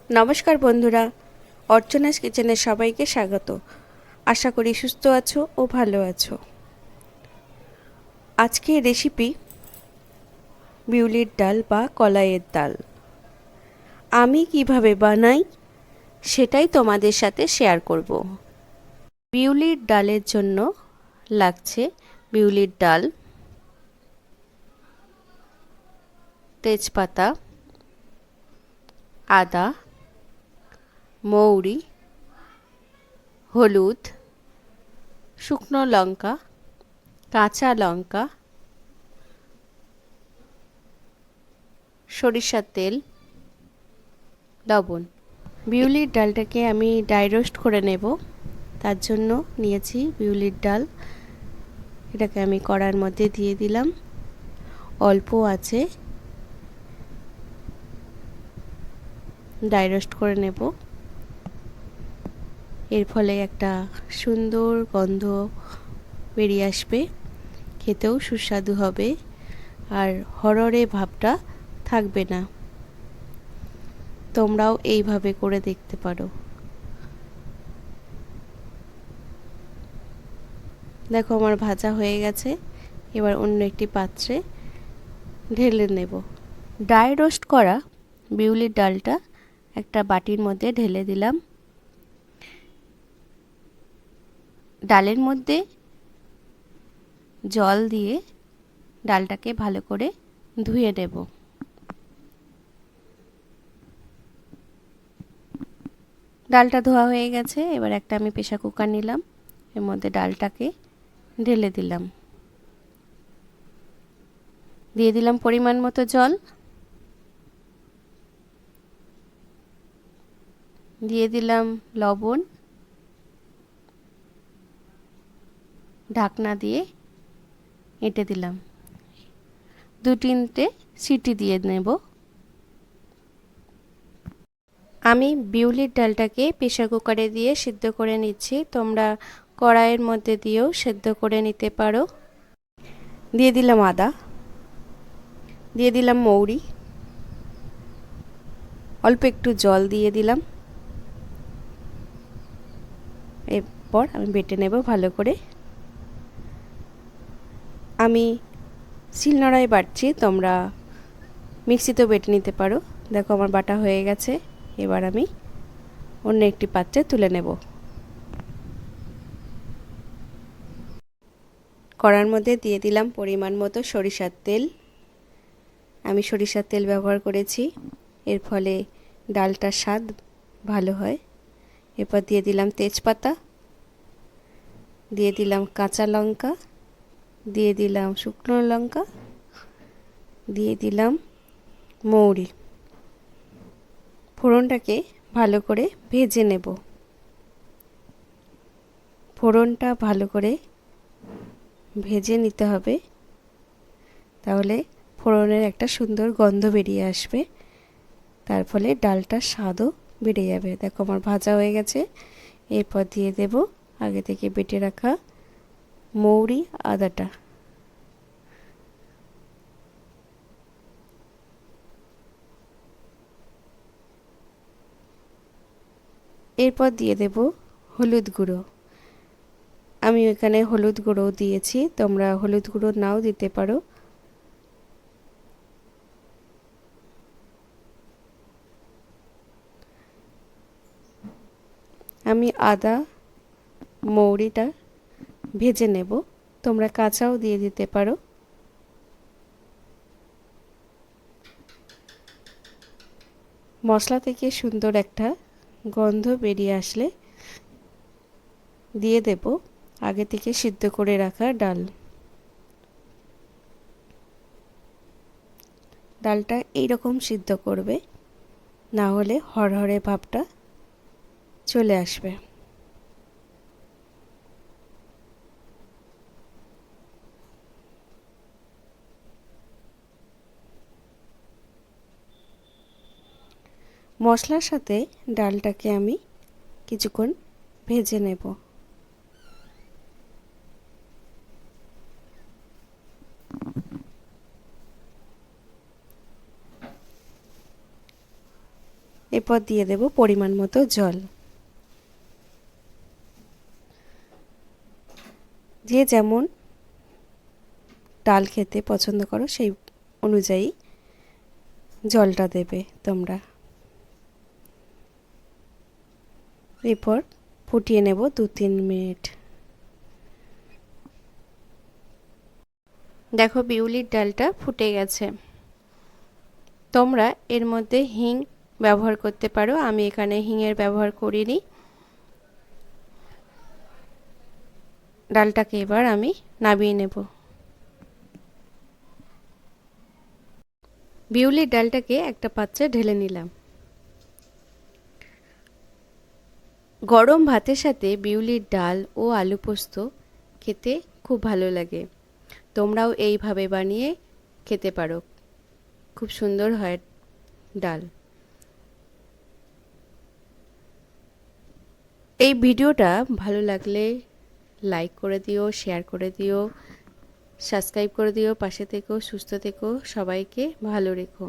নমস্কার বন্ধুরা, অর্চনাস কিচেনে সবাইকে স্বাগত। আশা করি সুস্থ আছো ও ভালো আছো। আজকের রেসিপি বিউলির ডাল বা কলাইয়ের ডাল। আমি কিভাবে বানাই সেটাই তোমাদের সাথে শেয়ার করব। বিউলির ডালের জন্য লাগছে বিউলির ডাল, তেজপাতা, আদা, মৌরি, হলুদ, শুকনো লঙ্কা, কাঁচা লঙ্কা, সরিষার তেল, লবণ। বিউলির ডালটাকে আমি ড্রাই রোস্ট করে নেব। তার জন্য নিয়েছি বিউলির ডাল। এটাকে আমি কড়ার মধ্যে দিয়ে দিলাম। অল্প আছে ড্রাই রোস্ট করে নেব। এর ফলে একটা সুন্দর গন্ধ বেরিয়ে আসবে, খেতেও সুস্বাদু হবে, আর হরহরে ভাবটা থাকবে না। তোমরাও এইভাবে করে দেখতে পারো। দেখো আমার ভাজা হয়ে গেছে। এবার অন্য একটি পাত্রে ঢেলে নেব। ড্রাই রোস্ট করা বিউলির ডালটা একটা বাটির মধ্যে ঢেলে দিলাম। ডালের মধ্যে জল দিয়ে ডালটাকে ভালো করে ধুয়ে নেব। ডালটা ধোয়া হয়ে গেছে। এবার একটা আমি প্রেসার কুকার নিলাম, এর মধ্যে ডালটাকে ঢেলে দিলাম। দিয়ে দিলাম পরিমাণ মতো জল, দিয়ে দিলাম লবণ, ঢাকনা দিয়ে এঁটে দিলাম। 2-3টে সিটি দিয়ে নেব। আমি বিউলির ডালটাকে প্রেসার কুকারে দিয়ে সিদ্ধ করে নিচ্ছি। তোমরা কড়াইয়ের মধ্যে দিয়েও সিদ্ধ করে নিতে পারো। দিয়ে দিলাম আদা, দিয়ে দিলাম মৌরি, অল্প একটু জল দিয়ে দিলাম। এরপর আমি বেটে নেব ভালো করে। আমি শিলনোড়ায় বাটছি, তোমরা মিক্সিতেও বেটে নিতে পারো। দেখো আমার বাটা হয়ে গেছে। এবার আমি অন্য একটি পাত্রে তুলে নেব। কড়ার মধ্যে দিয়ে দিলাম পরিমাণ মতো সরিষার তেল। আমি সরিষার তেল ব্যবহার করেছি, এর ফলে ডালটার স্বাদ ভালো হয়। এরপর দিয়ে দিলাম তেজপাতা, দিয়ে দিলাম কাঁচা লঙ্কা, দিয়ে দিলাম শুকনো লঙ্কা, দিয়ে দিলাম মৌরি। ফোড়নটাকে ভালো করে ভেজে নেব। ফোড়নটা ভালো করে ভেজে নিতে হবে, তাহলে ফোড়নের একটা সুন্দর গন্ধ বেরিয়ে আসবে। তার ফলে ডালটার স্বাদও বেড়ে যাবে। দেখো আমার ভাজা হয়ে গেছে। এরপর দিয়ে দেব আগে থেকে বেটে রাখা মৌরি, আদাটা। এরপর দিয়ে দেব হলুদ গুঁড়ো। আমি এখানে হলুদ গুঁড়ো দিয়েছি, তোমরা হলুদ গুঁড়ো নাও দিতে পারো। আমি আদা মৌরিটা ভেজে নেব, তোমরা কাঁচাও দিয়ে দিতে পারো। মশলা থেকে সুন্দর একটা গন্ধ বেরিয়ে আসলে দিয়ে দেব আগে থেকে সিদ্ধ করে রাখা ডাল। ডালটা এইরকম সিদ্ধ করবে, না হলে হরহরে ভাবটা চলে আসবে। মশলার সাথে ডালটাকে আমি কিছুক্ষণ ভেজে নেব। এরপর দিয়ে দেব পরিমাণ মতো জল। যে যেমন ডাল খেতে পছন্দ করো সেই অনুযায়ী জলটা দেবে তোমরা। এরপর ফুটিয়ে নেব 2-3 মিনিট। দেখো বিউলির ডালটা ফুটে গেছে। তোমরা এর মধ্যে হিং ব্যবহার করতে পারো, আমি এখানে হিঙের ব্যবহার করিনি। ডালটাকে এবার আমি নামিয়ে নেব। বিউলির ডালটাকে একটা পাত্রে ঢেলে নিলাম। গরম ভাতের সাথে বিউলির ডাল ও আলু পোস্ত খেতে খুব ভালো লাগে। তোমরাও এইভাবে বানিয়ে খেতে পারো, খুব সুন্দর হয় ডাল। এই ভিডিওটা ভালো লাগলে লাইক করে দিও, শেয়ার করে দিও, সাবস্ক্রাইব করে দিও, পাশে থেকো, সুস্থ থেকো, সবাইকে ভালো রেখো।